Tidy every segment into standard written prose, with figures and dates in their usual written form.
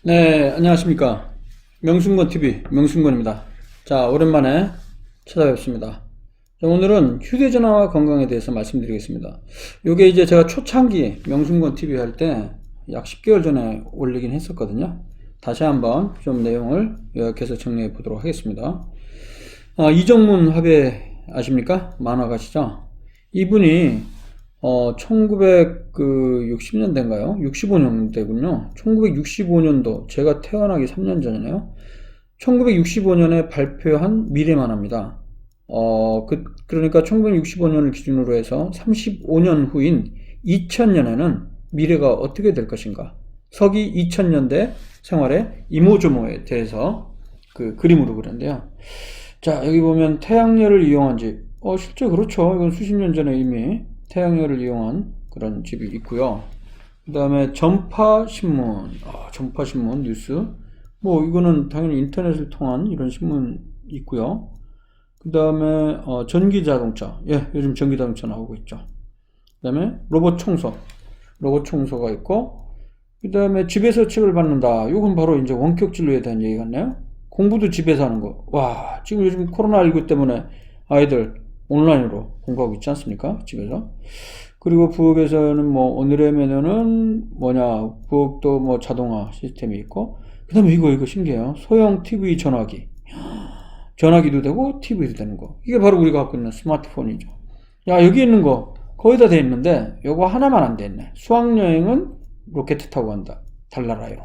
네, 안녕하십니까. 명순건TV 명순건입니다. 자, 오랜만에 찾아뵙습니다. 자, 오늘은 휴대전화와 건강에 대해서 말씀드리겠습니다. 요게 이제 제가 초창기 명순건TV 할 때 약 10개월 전에 올리긴 했었거든요. 다시 한번 좀 내용을 요약해서 정리해 보도록 하겠습니다. 이정문 화배 아십니까? 만화가시죠? 이분이 1960년대인가요? 65년대군요. 1965년도, 제가 태어나기 3년 전이네요. 1965년에 발표한 미래만화입니다. 그러니까 1965년을 기준으로 해서 35년 후인 2000년에는 미래가 어떻게 될 것인가. 서기 2000년대 생활의 이모저모에 대해서 그 그림으로 그렸는데요. 자, 여기 보면 태양열을 이용한 집. 실제 그렇죠. 이건 수십 년 전에 이미 태양열을 이용한 그런 집이 있고요. 그 다음에 전파신문, 전파신문 뉴스. 뭐 이거는 당연히 인터넷을 통한 이런 신문 있고요. 그 다음에 전기자동차. 예, 요즘 전기자동차 나오고 있죠. 그 다음에 로봇 청소가 있고, 그 다음에 집에서 책을 받는다. 이건 바로 이제 원격 진로에 대한 얘기 같네요. 공부도 집에서 하는 거. 와, 지금 요즘 코로나19 때문에 아이들 온라인으로 공부하고 있지 않습니까? 집에서. 그리고 부엌에서는 뭐 오늘의 메뉴는 뭐냐, 부엌도 뭐 자동화 시스템이 있고, 그 다음에 이거 신기해요. 소형 TV 전화기도 되고 TV도 되는 거. 이게 바로 우리가 갖고 있는 스마트폰이죠. 야, 여기 있는 거 거의 다 돼 있는데 요거 하나만 안 돼 있네. 수학여행은 로켓 타고 간다. 달나라로.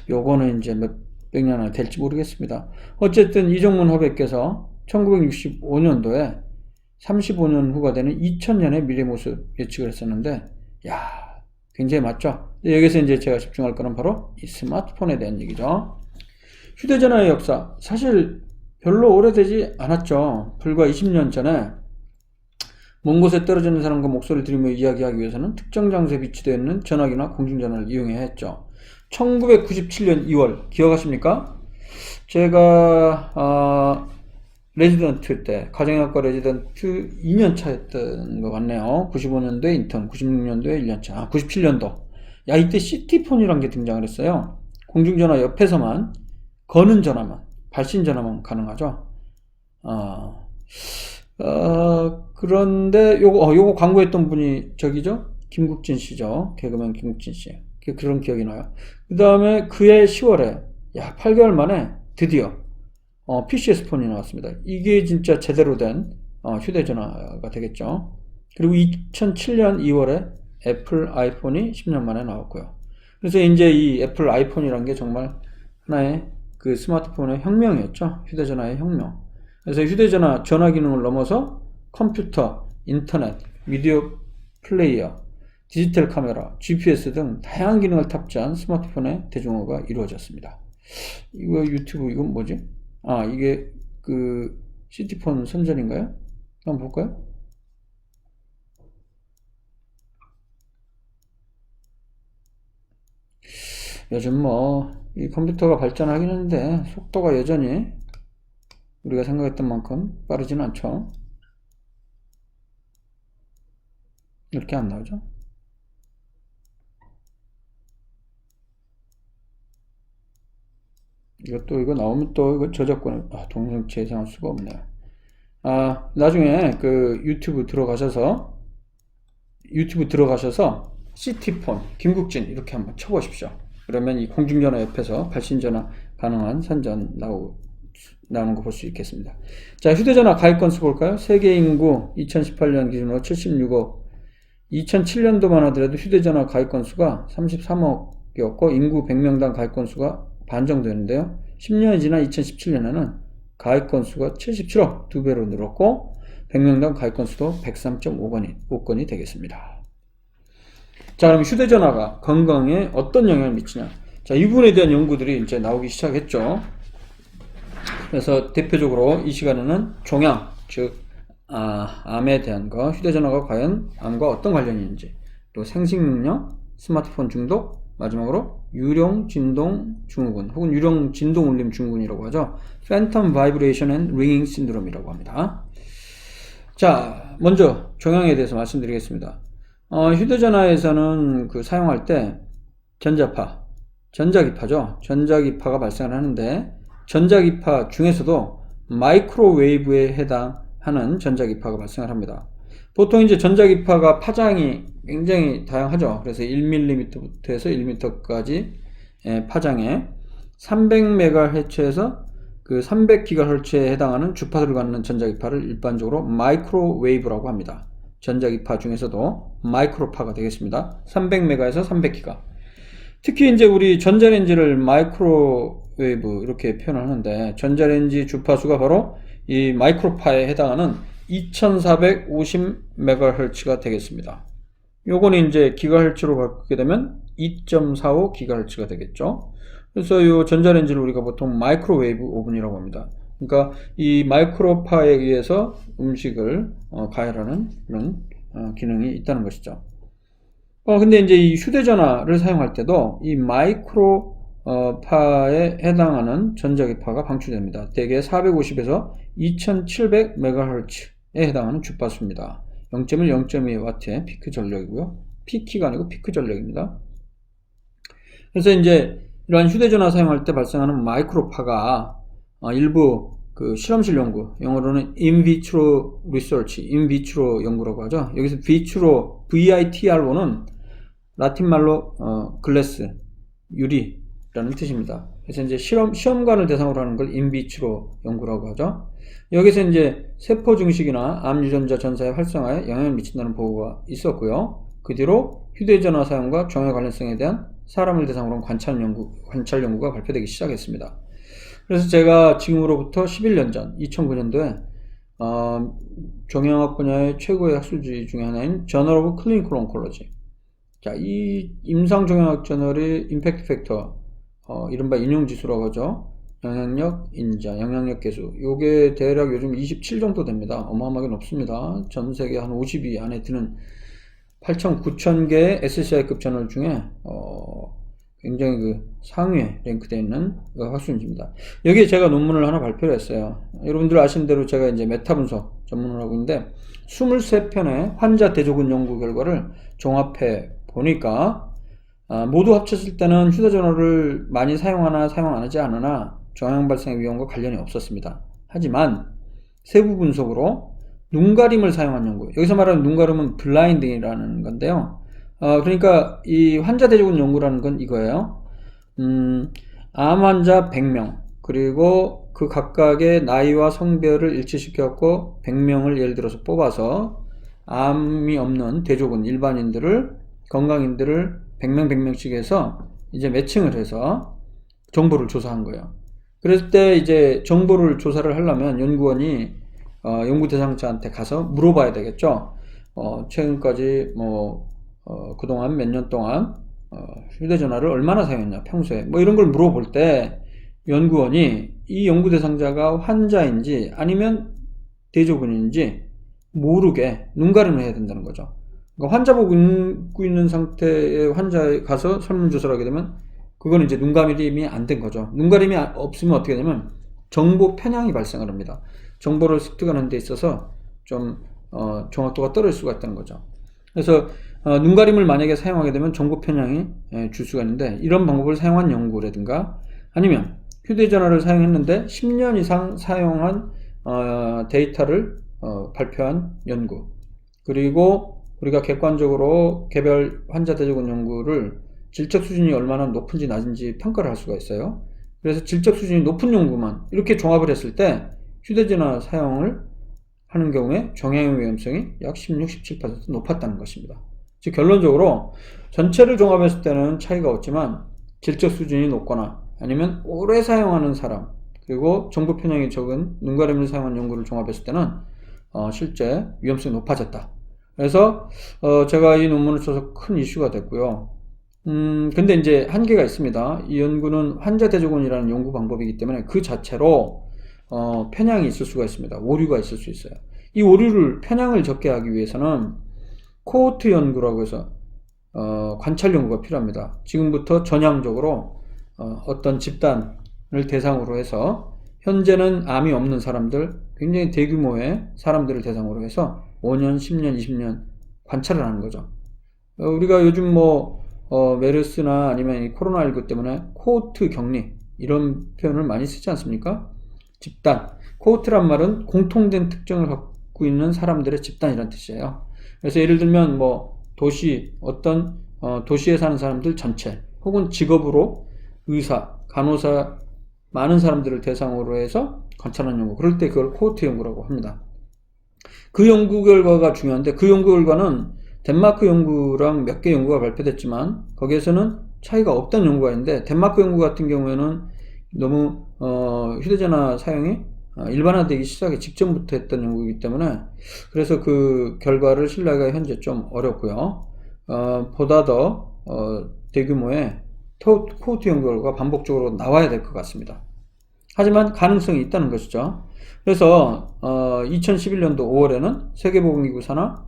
요거는 이제 몇백 년은 될지 모르겠습니다. 어쨌든 이정문 화백께서 1965년도에 35년 후가 되는 2000년의 미래 모습 예측을 했었는데, 야, 굉장히 맞죠? 여기서 이제 제가 집중할 거는 바로 이 스마트폰에 대한 얘기죠. 휴대전화의 역사, 사실 별로 오래되지 않았죠. 불과 20년 전에 먼 곳에 떨어져 있는 사람과 목소리를 들으며 이야기하기 위해서는 특정 장소에 비치되어 있는 전화기나 공중전화를 이용해야 했죠. 1997년 2월 기억하십니까? 제가 레지던트 때, 가정의학과 레지던트 2년차였던 것 같네요. 95년도에 인턴, 96년도에 1년차, 97년도. 야, 이때 시티폰이란 게 등장을 했어요. 공중전화 옆에서만, 거는 전화만, 발신 전화만 가능하죠. 그런데 요거 광고했던 분이 저기죠? 김국진 씨죠. 개그맨 김국진 씨. 그런 기억이 나요. 그 다음에 그해 10월에, 야, 8개월 만에 드디어 PCS 폰이 나왔습니다. 이게 진짜 제대로 된 휴대전화가 되겠죠. 그리고 2007년 2월에 애플 아이폰이 10년 만에 나왔고요. 그래서 이제 이 애플 아이폰이란 게 정말 하나의 그 스마트폰의 혁명이었죠. 휴대전화의 혁명. 그래서 휴대전화 전화 기능을 넘어서 컴퓨터, 인터넷, 미디어 플레이어, 디지털 카메라, GPS 등 다양한 기능을 탑재한 스마트폰의 대중화가 이루어졌습니다. 이거 유튜브 이건 뭐지? 이게 그 시티폰 선전인가요? 한번 볼까요? 요즘 뭐 이 컴퓨터가 발전하긴 했는데 속도가 여전히 우리가 생각했던 만큼 빠르진 않죠. 이렇게 안 나오죠? 이거 나오면 또 이거 저작권을 동영 재생할 수가 없네요. 나중에 그 유튜브 들어가셔서 시티폰 김국진 이렇게 한번 쳐보십시오. 그러면 이 공중전화 옆에서 발신전화 가능한 선전 나오는 거 볼 수 있겠습니다. 자, 휴대전화 가입 건수 볼까요? 세계 인구 2018년 기준으로 76억. 2007년도만 하더라도 휴대전화 가입 건수가 33억이었고 인구 100명당 가입 건수가 반 정도 되는데요. 10년이 지난 2017년에는 가입 건수가 77억, 2배로 늘었고 100명당 가입 건수도 103.5건이 되겠습니다. 자, 그럼 휴대전화가 건강에 어떤 영향을 미치냐? 자, 이 부분에 대한 연구들이 이제 나오기 시작했죠. 그래서 대표적으로 이 시간에는 종양, 즉 암에 대한 거, 휴대전화가 과연 암과 어떤 관련이 있는지, 또 생식능력, 스마트폰 중독, 마지막으로 유령진동증후군 혹은 유령진동울림 증후군이라고 하죠. Phantom Vibration and Ringing Syndrome이라고 합니다. 자, 먼저 종양에 대해서 말씀드리겠습니다. 휴대전화에서는 그 사용할 때 전자파, 전자기파죠. 전자기파가 발생을 하는데 전자기파 중에서도 마이크로웨이브에 해당하는 전자기파가 발생을 합니다. 보통 이제 전자기파가 파장이 굉장히 다양하죠. 그래서 1mm부터 해서 1m까지 파장에 300MHz에서 그 300GHz에 해당하는 주파수를 갖는 전자기파를 일반적으로 마이크로웨이브라고 합니다. 전자기파 중에서도 마이크로파가 되겠습니다. 300MHz에서 300GHz. 특히 이제 우리 전자레인지를 마이크로웨이브 이렇게 표현을 하는데 전자레인지 주파수가 바로 이 마이크로파에 해당하는 2450MHz가 되겠습니다. 요거는 이제 기가헤르츠로 바꾸게 되면 2.45GHz가 되겠죠. 그래서 이 전자레인지를 우리가 보통 마이크로웨이브 오븐이라고 합니다. 그러니까 이 마이크로파에 의해서 음식을 가열하는 그런 기능이 있다는 것이죠. 근데 이제 이 휴대전화를 사용할 때도 이 마이크로파에 해당하는 전자기파가 방출됩니다. 대개 450에서 2700MHz에 해당하는 주파수입니다. 0.1, 0.2W의 피크 전력이고요. 피키가 아니고 피크 전력입니다. 그래서 이제 이러한 휴대전화 사용할 때 발생하는 마이크로파가 일부 그 실험실 연구, 영어로는 in vitro research, in vitro 연구라고 하죠. 여기서 vitro, VITRO는 라틴 말로 글래스, 유리라는 뜻입니다. 그래서 이제 시험관을 대상으로 하는 걸 in vitro 연구라고 하죠. 여기서 이제 세포 증식이나 암 유전자 전사의 활성화에 영향을 미친다는 보고가 있었고요. 그 뒤로 휴대전화 사용과 종양 관련성에 대한 사람을 대상으로 한 관찰 연구가 발표되기 시작했습니다. 그래서 제가 지금으로부터 11년 전 2009년도에 종양학 분야의 최고의 학술지 중에 하나인 Journal of Clinical Oncology, 자, 이 임상종양학 저널의 임팩트 팩터, 이른바 인용지수라고 하죠. 영향력 인자, 영향력 계수. 요게 대략 요즘 27 정도 됩니다. 어마어마하게 높습니다. 전 세계 한 50위 안에 드는 8천, 9천 개의 SCI급 저널 중에 굉장히 그 상위에 랭크되어 있는 학술지입니다. 여기에 제가 논문을 하나 발표를 했어요. 여러분들 아시는 대로 제가 이제 메타 분석 전문을 하고 있는데 23편의 환자 대조군 연구 결과를 종합해 보니까 모두 합쳤을 때는 휴대전화를 많이 사용하나 사용 안 하지 않으나 종양 발생 위험과 관련이 없었습니다. 하지만 세부 분석으로 눈가림을 사용한 연구, 여기서 말하는 눈가림은 블라인딩이라는 건데요. 그러니까 이 환자 대조군 연구라는 건 이거예요. 암 환자 100명, 그리고 그 각각의 나이와 성별을 일치시켜갖고 100명을 예를 들어서 뽑아서 암이 없는 대조군 일반인들을, 건강인들을 100명 100명씩 해서 이제 매칭을 해서 정보를 조사한 거예요. 그랬을 때 이제 정보를 조사를 하려면 연구원이 연구 대상자한테 가서 물어봐야 되겠죠. 최근까지 그동안 몇 년 동안 휴대전화를 얼마나 사용했냐, 평소에 뭐 이런 걸 물어볼 때 연구원이 이 연구 대상자가 환자인지 아니면 대조군인지 모르게 눈가림을 해야 된다는 거죠. 그러니까 환자 보고 있는 상태의 환자에 가서 설문조사를 하게 되면 그건 이제 눈가림이 안 된 거죠. 눈가림이 없으면 어떻게 되냐면 정보 편향이 발생을 합니다. 정보를 습득하는 데 있어서 좀 정확도가 떨어질 수가 있다는 거죠. 그래서 눈가림을 만약에 사용하게 되면 정보 편향이 줄 수가 있는데, 이런 방법을 사용한 연구라든가 아니면 휴대전화를 사용했는데 10년 이상 사용한 데이터를 발표한 연구, 그리고 우리가 객관적으로 개별 환자 대조군 연구를 질적 수준이 얼마나 높은지 낮은지 평가를 할 수가 있어요. 그래서 질적 수준이 높은 연구만 이렇게 종합을 했을 때 휴대전화 사용을 하는 경우에 종양의 위험성이 약 16, 17% 높았다는 것입니다. 즉 결론적으로 전체를 종합했을 때는 차이가 없지만 질적 수준이 높거나 아니면 오래 사용하는 사람, 그리고 정보 편향이 적은 눈가림을 사용한 연구를 종합했을 때는 실제 위험성이 높아졌다. 그래서 제가 이 논문을 써서 큰 이슈가 됐고요. 근데 이제 한계가 있습니다. 이 연구는 환자 대조군이라는 연구 방법이기 때문에 그 자체로 편향이 있을 수가 있습니다. 오류가 있을 수 있어요. 이 오류를, 편향을 적게 하기 위해서는 코호트 연구라고 해서 관찰 연구가 필요합니다. 지금부터 전향적으로 어떤 집단을 대상으로 해서 현재는 암이 없는 사람들, 굉장히 대규모의 사람들을 대상으로 해서 5년, 10년, 20년 관찰을 하는 거죠. 우리가 요즘 메르스나 아니면 이 코로나19 때문에 코호트 격리 이런 표현을 많이 쓰지 않습니까? 집단. 코호트란 말은 공통된 특징을 갖고 있는 사람들의 집단이란 뜻이에요. 그래서 예를 들면 뭐 도시 어떤 도시에 사는 사람들 전체 혹은 직업으로 의사, 간호사 많은 사람들을 대상으로 해서 관찰한 연구. 그럴 때 그걸 코호트 연구라고 합니다. 그 연구 결과가 중요한데 그 연구 결과는 덴마크 연구랑 몇 개 연구가 발표됐지만 거기에서는 차이가 없다는 연구가 있는데 덴마크 연구 같은 경우에는 너무 휴대전화 사용이 일반화되기 시작하기 직전부터 했던 연구이기 때문에 그래서 그 결과를 신뢰하기가 현재 좀 어렵고요. 보다 더 대규모의 코호트 연구 결과가 반복적으로 나와야 될 것 같습니다. 하지만 가능성이 있다는 것이죠. 그래서 2011년도 5월에는 세계보건기구 산하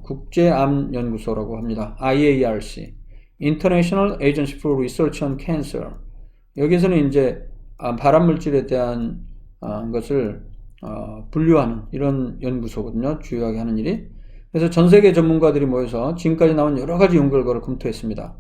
국제암연구소라고 합니다. IARC, International Agency for Research on Cancer. 여기서는 이제 발암물질에 대한 것을 분류하는 이런 연구소거든요. 주요하게 하는 일이. 그래서 전 세계 전문가들이 모여서 지금까지 나온 여러 가지 연구 결과를 검토했습니다.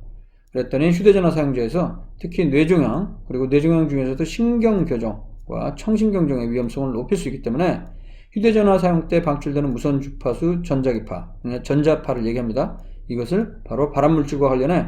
그랬더니 휴대전화 사용자에서 특히 뇌종양 그리고 뇌종양 중에서도 신경교정과 청신경종의 위험성을 높일 수 있기 때문에 휴대전화 사용 때 방출되는 무선 주파수 전자기파, 전자파를 얘기합니다. 이것을 바로 발암물질과 관련해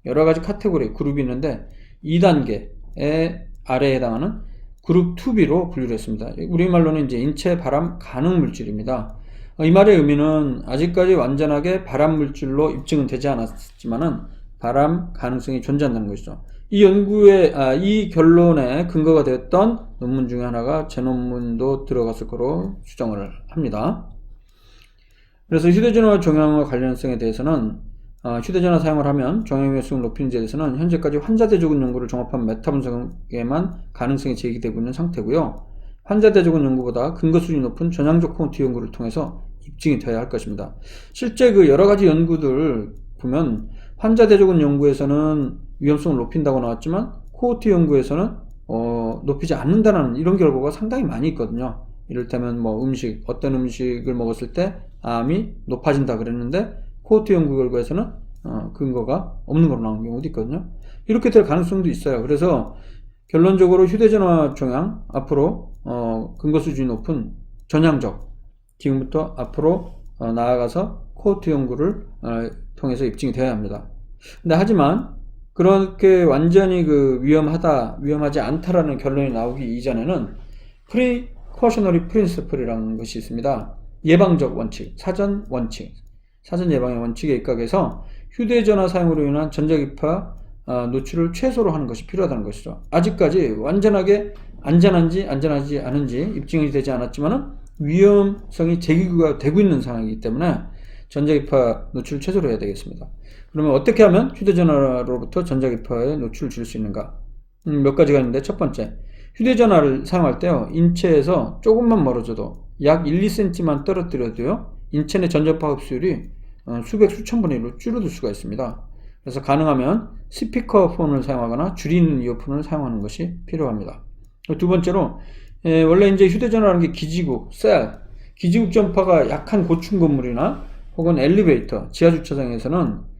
여러 가지 카테고리, 그룹이 있는데 2단계에 아래에 해당하는 그룹 2B로 분류를 했습니다. 우리말로는 이제 인체 발암 가능 물질입니다. 이 말의 의미는 아직까지 완전하게 발암물질로 입증은 되지 않았지만은 발암 가능성이 존재한다는 것이죠. 이 연구의 이 결론에 근거가 되었던 논문 중에 하나가 제 논문도 들어갔을 거로 추정을 합니다. 그래서 휴대전화 종양과 관련성에 대해서는 휴대전화 사용을 하면 종양 위험성을 높이는 데 대해서는 현재까지 환자 대조군 연구를 종합한 메타 분석에만 가능성이 제기되고 있는 상태고요. 환자 대조군 연구보다 근거 수준이 높은 전향적 코호트 연구를 통해서 입증이 되어야 할 것입니다. 실제 그 여러 가지 연구들 보면 환자 대조군 연구에서는 위험성을 높인다고 나왔지만 코호트 연구에서는 높이지 않는다는 이런 결과가 상당히 많이 있거든요. 이를테면 뭐 어떤 음식을 먹었을 때 암이 높아진다 그랬는데 코호트 연구 결과에서는 근거가 없는 걸로 나온 경우도 있거든요. 이렇게 될 가능성도 있어요. 그래서 결론적으로 휴대전화 종양 앞으로 근거 수준이 높은 전향적 지금부터 앞으로 나아가서 코호트 연구를 통해서 입증이 되어야 합니다. 근데 하지만 그렇게 완전히 위험하지 않다라는 결론이 나오기 이전에는 Precautionary Principle이라는 것이 있습니다. 예방적 원칙, 사전 예방의 원칙에 입각해서 휴대전화 사용으로 인한 전자기파 노출을 최소로 하는 것이 필요하다는 것이죠. 아직까지 완전하게 안전하지 않은지 입증이 되지 않았지만 위험성이 제기가 되고 있는 상황이기 때문에 전자기파 노출을 최소로 해야 되겠습니다. 그러면 어떻게 하면 휴대전화로부터 전자기파에 노출을 줄 수 있는가? 몇 가지가 있는데 첫 번째, 휴대전화를 사용할 때요. 인체에서 조금만 멀어져도 약 1, 2cm만 떨어뜨려도요. 인체 내 전자파 흡수율이 수백, 수천 분의 1로 줄어들 수가 있습니다. 그래서 가능하면 스피커폰을 사용하거나 줄이는 이어폰을 사용하는 것이 필요합니다. 두 번째로 원래 이제 휴대전화라는 게 기지국 전파가 약한 고층 건물이나 혹은 엘리베이터, 지하주차장에서는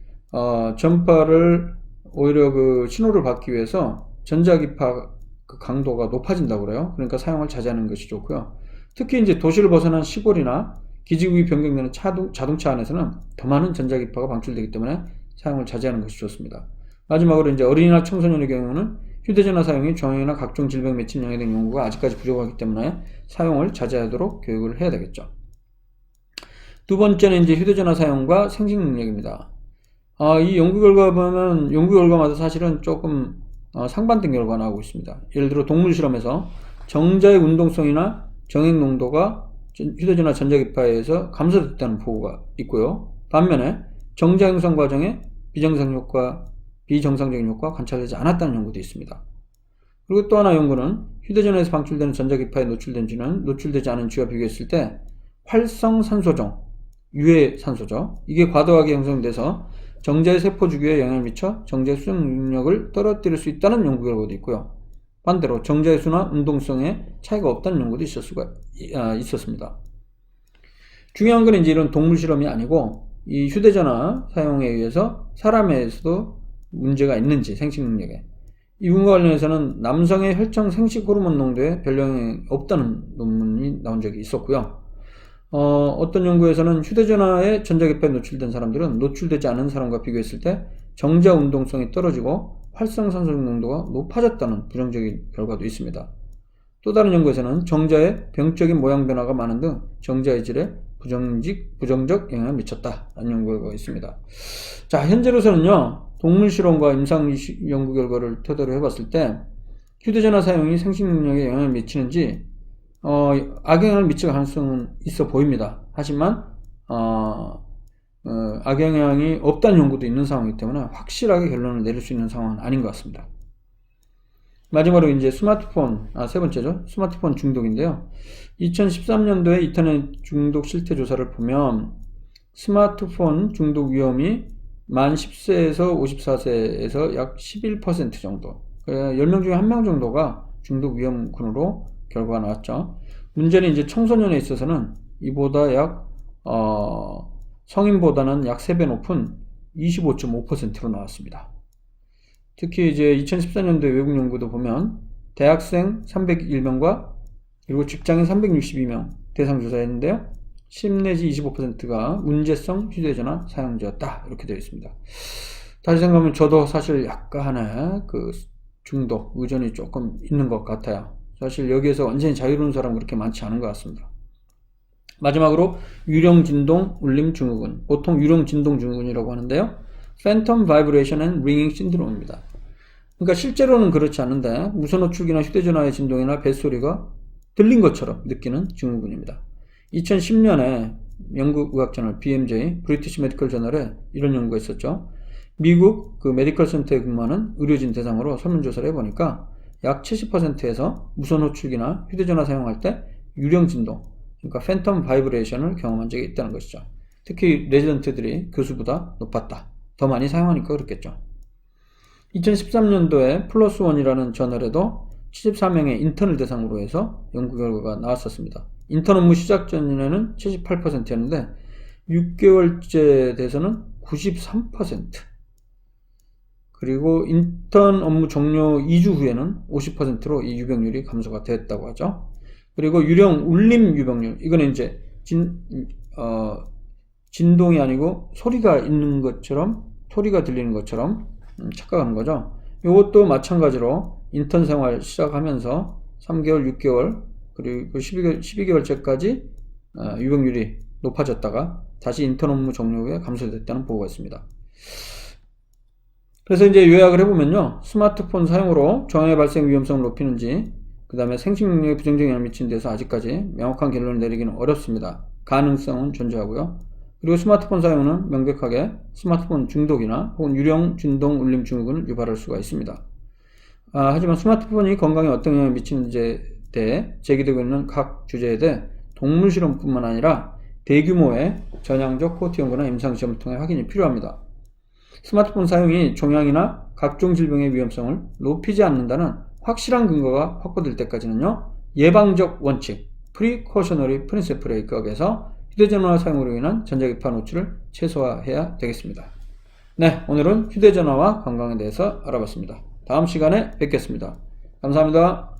전파를 오히려 그 신호를 받기 위해서 전자기파 그 강도가 높아진다고 그래요. 그러니까 사용을 자제하는 것이 좋고요. 특히 이제 도시를 벗어난 시골이나 기지국이 변경되는 자동차 안에서는 더 많은 전자기파가 방출되기 때문에 사용을 자제하는 것이 좋습니다. 마지막으로 이제 어린이나 청소년의 경우는 휴대전화 사용이 종양이나 각종 질병 맺힌 영향에 연구가 아직까지 부족하기 때문에 사용을 자제하도록 교육을 해야 되겠죠. 두 번째는 이제 휴대전화 사용과 생식 능력입니다. 이 연구 결과 보면 연구 결과마다 사실은 조금 상반된 결과가 나오고 있습니다. 예를 들어 동물 실험에서 정자의 운동성이나 정액 농도가 휴대전화 전자기파에 의해서 감소됐다는 보고가 있고요. 반면에 정자 형성 과정에 비정상적인 효과 관찰되지 않았다는 연구도 있습니다. 그리고 또 하나 연구는 휴대전화에서 방출되는 전자기파에 노출되지 않은 쥐와 비교했을 때 활성산소종, 유해산소죠. 이게 과도하게 형성돼서 정자의 세포 주기에 영향을 미쳐 정자의 수정 능력을 떨어뜨릴 수 있다는 연구 결과도 있고요. 반대로 정자의 수나 운동성에 차이가 없다는 연구도 있었습니다. 중요한 건 이제 이런 동물 실험이 아니고 이 휴대전화 사용에 의해서 사람에서도 문제가 있는지 생식 능력에 이 부분과 관련해서는 남성의 혈청 생식 호르몬 농도에 별 영향이 없다는 논문이 나온 적이 있었고요. 어떤 연구에서는 휴대전화에 전자기파에 노출된 사람들은 노출되지 않은 사람과 비교했을 때 정자 운동성이 떨어지고 활성산소 농도가 높아졌다는 부정적인 결과도 있습니다. 또 다른 연구에서는 정자의 병적인 모양 변화가 많은 등 정자의 질에 부정적 영향을 미쳤다라는 연구가 있습니다. 자, 현재로서는요, 동물 실험과 임상 연구 결과를 토대로 해봤을 때 휴대전화 사용이 생식 능력에 영향을 미치는지 악영향을 미칠 가능성은 있어 보입니다. 하지만 악영향이 없다는 연구도 있는 상황이기 때문에 확실하게 결론을 내릴 수 있는 상황은 아닌 것 같습니다. 마지막으로 이제 스마트폰, 세 번째죠. 스마트폰 중독인데요. 2013년도에 인터넷 중독 실태 조사를 보면 스마트폰 중독 위험이 만 10세에서 54세에서 약 11% 정도, 10명 중에 1명 정도가 중독 위험군으로 결과가 나왔죠. 문제는 이제 청소년에 있어서는 이보다 성인보다는 약 3배 높은 25.5%로 나왔습니다. 특히 이제 2014년도 외국 연구도 보면 대학생 301명과 그리고 직장인 362명 대상 조사했는데요. 10 내지 25%가 문제성 휴대전화 사용자였다. 이렇게 되어 있습니다. 다시 생각하면 저도 사실 약간의 그 중독, 의존이 조금 있는 것 같아요. 사실 여기에서 완전히 자유로운 사람은 그렇게 많지 않은 것 같습니다. 마지막으로 유령진동 울림 증후군, 보통 유령진동 증후군이라고 하는데요. Phantom Vibration and Ringing Syndrome입니다. 그러니까 실제로는 그렇지 않은데 무선호출기나 휴대전화의 진동이나 벨소리가 들린 것처럼 느끼는 증후군입니다. 2010년에 영국 의학 저널 BMJ, 브리티시 메디컬 저널에 이런 연구가 있었죠. 미국 그 메디컬 센터에 근무하는 의료진 대상으로 설문조사를 해보니까 약 70%에서 무선호출기나 휴대전화 사용할 때 유령진동, 그러니까 팬텀 바이브레이션을 경험한 적이 있다는 것이죠. 특히 레지던트들이 교수보다 높았다. 더 많이 사용하니까 그렇겠죠. 2013년도에 플러스 원이라는 저널에도 74명의 인턴을 대상으로 해서 연구 결과가 나왔었습니다. 인턴 업무 시작 전에는 78%였는데 6개월째 돼서는 93%, 그리고 인턴 업무 종료 2주 후에는 50%로 이 유병률이 감소가 됐다고 하죠. 그리고 유령 울림 유병률, 이거는 이제 진동이 아니고 소리가 있는 것처럼, 소리가 들리는 것처럼 착각하는 거죠. 이것도 마찬가지로 인턴 생활 시작하면서 3개월, 6개월, 그리고 12개월째까지 유병률이 높아졌다가 다시 인턴 업무 종료 후에 감소됐다는 보고가 있습니다. 그래서 이제 요약을 해보면요. 스마트폰 사용으로 정의 발생 위험성을 높이는지, 그 다음에 생식 능력에 부정적 영향을 미치는 데서 아직까지 명확한 결론을 내리기는 어렵습니다. 가능성은 존재하고요. 그리고 스마트폰 사용은 명백하게 스마트폰 중독이나 혹은 유령 진동 울림 증후군을 유발할 수가 있습니다. 하지만 스마트폰이 건강에 어떤 영향을 미치는지에 대해 제기되고 있는 각 주제에 대해 동물 실험뿐만 아니라 대규모의 전향적 코호트 연구나 임상시험을 통해 확인이 필요합니다. 스마트폰 사용이 종양이나 각종 질병의 위험성을 높이지 않는다는 확실한 근거가 확보될 때까지는요, 예방적 원칙, Precautionary Principle에 입각해서 휴대전화 사용으로 인한 전자기파 노출을 최소화해야 되겠습니다. 네, 오늘은 휴대전화와 건강에 대해서 알아봤습니다. 다음 시간에 뵙겠습니다. 감사합니다.